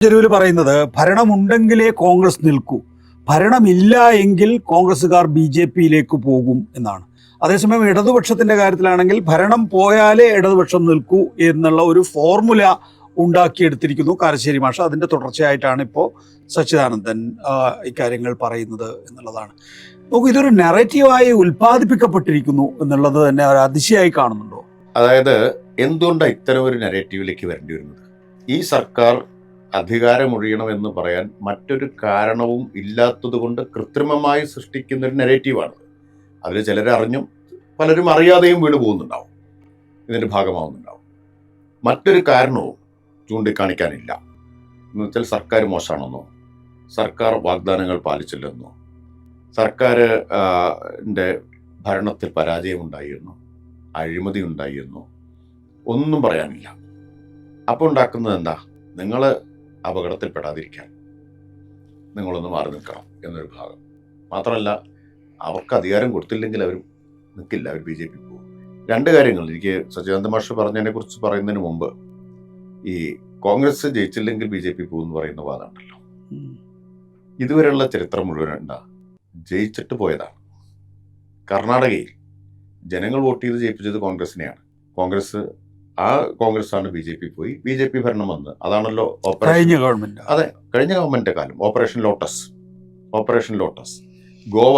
ചെരുവിൽ പറയുന്നത് ഭരണമുണ്ടെങ്കിലേ കോൺഗ്രസ് നിൽക്കൂ, ഭരണമില്ല എങ്കിൽ കോൺഗ്രസ്സുകാർ BJP-യിലേക്ക് പോകും എന്നാണ്. അതേസമയം ഇടതുപക്ഷത്തിന്റെ കാര്യത്തിലാണെങ്കിൽ ഭരണം പോയാലേ ഇടതുപക്ഷം നിൽക്കൂ എന്നുള്ള ഒരു ഫോർമുല ഉണ്ടാക്കിയെടുത്തിരിക്കുന്നു കാരശ്ശേരി മാഷ്. അതിന്റെ തുടർച്ചയായിട്ടാണ് ഇപ്പോൾ സച്ചിദാനന്ദൻ ഇക്കാര്യങ്ങൾ പറയുന്നത് എന്നുള്ളതാണ്. നമുക്ക് ഇതൊരു നെറേറ്റീവായി ഉൽപ്പാദിപ്പിക്കപ്പെട്ടിരിക്കുന്നു എന്നുള്ളത് തന്നെ ഒരു അതിശയായി കാണുന്നുണ്ടോ? അതായത് എന്തുകൊണ്ടാണ് ഇത്തരം ഒരു നെറേറ്റീവിലേക്ക് വരേണ്ടി വരുന്നത്? ഈ സർക്കാർ അധികാരമൊഴിയണമെന്ന് പറയാൻ മറ്റൊരു കാരണവും ഇല്ലാത്തത് കൊണ്ട് കൃത്രിമമായി സൃഷ്ടിക്കുന്ന ഒരു നെറേറ്റീവാണ്. അതിൽ ചിലർ അറിഞ്ഞും പലരും അറിയാതെയും വീണ് പോകുന്നുണ്ടാവും, ഇതിൻ്റെ ഭാഗമാവുന്നുണ്ടാവും. മറ്റൊരു കാരണവും ചൂണ്ടിക്കാണിക്കാനില്ല. എന്ന് വെച്ചാൽ സർക്കാർ മോശമാണെന്നോ, സർക്കാർ വാഗ്ദാനങ്ങൾ പാലിച്ചില്ലെന്നോ, സർക്കാരിൻ്റെ ഭരണത്തിൽ പരാജയമുണ്ടായിരുന്നു, അഴിമതി ഉണ്ടായിരുന്നു, ഒന്നും പറയാനില്ല. അപ്പോൾ ഉണ്ടാക്കുന്നത് എന്താ? നിങ്ങൾ അപകടത്തിൽപ്പെടാതിരിക്കാൻ നിങ്ങളൊന്ന് മാറി നിൽക്കണം എന്നൊരു ഭാഗം. മാത്രമല്ല, അവർക്ക് അധികാരം കൊടുത്തില്ലെങ്കിൽ അവർ നിൽക്കില്ല, അവർ BJP പോകും. രണ്ട് കാര്യങ്ങൾ എനിക്ക് സച്ചിദാനന്ദ മാഷ് പറഞ്ഞതിനെ കുറിച്ച് പറയുന്നതിന് മുമ്പ്, ഈ കോൺഗ്രസ് ജയിച്ചില്ലെങ്കിൽ BJP പോകുമെന്ന് പറയുന്ന വാദമുണ്ടല്ലോ. ഇതുവരെയുള്ള ചരിത്രം മുഴുവൻ എന്താ? ജയിച്ചിട്ട് പോയതാണ്. കർണാടകയിൽ ജനങ്ങൾ വോട്ട് ചെയ്ത് ജയിപ്പിച്ചത് കോൺഗ്രസിനെയാണ്. കോൺഗ്രസ്സാണ് BJP പോയി, BJP ഭരണം വന്ന്. അതാണല്ലോ കഴിഞ്ഞ ഗവൺമെന്റ്. അതെ, കഴിഞ്ഞ ഗവൺമെന്റിന്റെ കാലം. Operation lotus, Goa